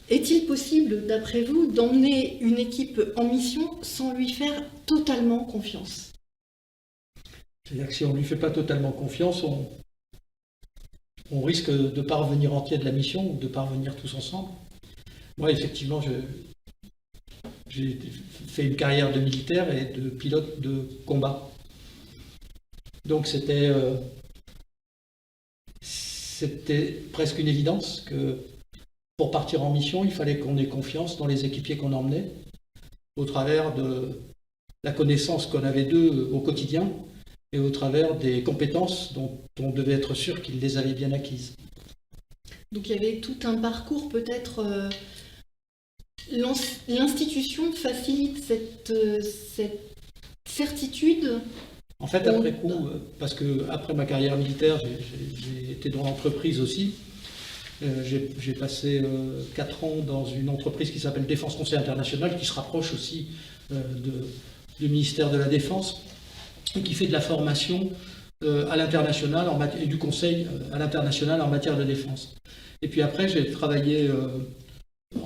Est-il possible, d'après vous, d'emmener une équipe en mission sans lui faire totalement confiance? C'est-à-dire que si on ne lui fait pas totalement confiance, on risque de ne pas revenir entier de la mission ou de ne pas revenir tous ensemble. Moi, effectivement, j'ai fait une carrière de militaire et de pilote de combat. Donc c'était presque une évidence que pour partir en mission, il fallait qu'on ait confiance dans les équipiers qu'on emmenait, au travers de la connaissance qu'on avait d'eux au quotidien et au travers des compétences dont on devait être sûr qu'ils les avaient bien acquises. Donc il y avait tout un parcours, peut-être. L'institution facilite cette certitude? En fait, après coup, parce que après ma carrière militaire, j'ai été dans l'entreprise aussi. J'ai passé 4 ans dans une entreprise qui s'appelle Défense Conseil International, qui se rapproche aussi du ministère de la Défense et qui fait de la formation à l'international et du conseil à l'international en matière de défense. Et puis après, j'ai travaillé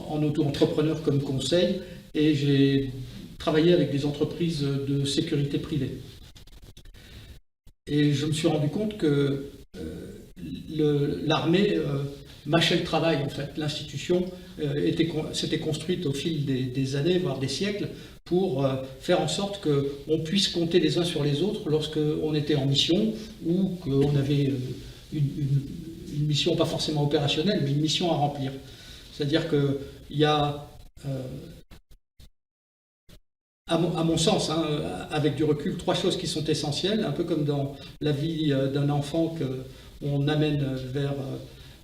en auto-entrepreneur comme conseil et j'ai travaillé avec des entreprises de sécurité privée. Et je me suis rendu compte que l'armée mâchait le travail, en fait. L'institution s'était construite au fil des années, voire des siècles, pour faire en sorte qu'on puisse compter les uns sur les autres lorsqu'on était en mission ou qu'on avait une mission, pas forcément opérationnelle, mais une mission à remplir. C'est-à-dire qu'il y a, à mon sens, avec du recul, 3 choses qui sont essentielles, un peu comme dans la vie d'un enfant qu'on amène vers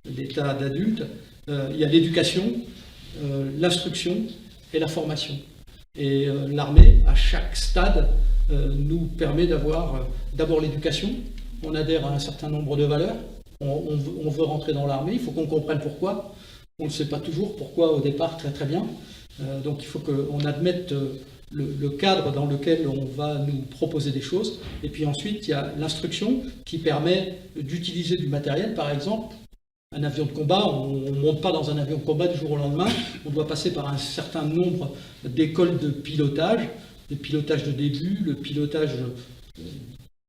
l'état d'adulte. Il y a l'éducation, l'instruction et la formation. Et l'armée, à chaque stade, nous permet d'avoir d'abord l'éducation. On adhère à un certain nombre de valeurs. On veut rentrer dans l'armée, il faut qu'on comprenne pourquoi. On ne sait pas toujours pourquoi au départ très bien. Donc il faut qu'on admette le cadre dans lequel on va nous proposer des choses. Et puis ensuite, il y a l'instruction qui permet d'utiliser du matériel. Par exemple, un avion de combat, on ne monte pas dans un avion de combat du jour au lendemain. On doit passer par un certain nombre d'écoles de pilotage, le pilotage de début, le pilotage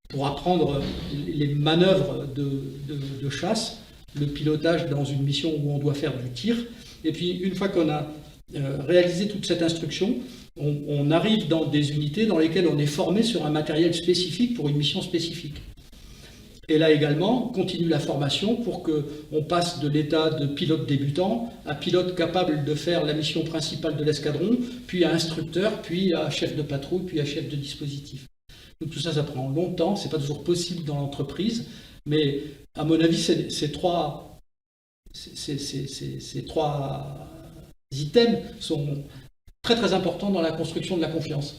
pour apprendre les manœuvres de chasse, le pilotage dans une mission où on doit faire du tir. Et puis, une fois qu'on a réalisé toute cette instruction, on arrive dans des unités dans lesquelles on est formé sur un matériel spécifique pour une mission spécifique. Et là également, on continue la formation pour qu'on passe de l'état de pilote débutant à pilote capable de faire la mission principale de l'escadron, puis à instructeur, puis à chef de patrouille, puis à chef de dispositif. Donc tout ça, ça prend longtemps, c'est pas toujours possible dans l'entreprise, mais à mon avis, ces trois items sont très très importants dans la construction de la confiance.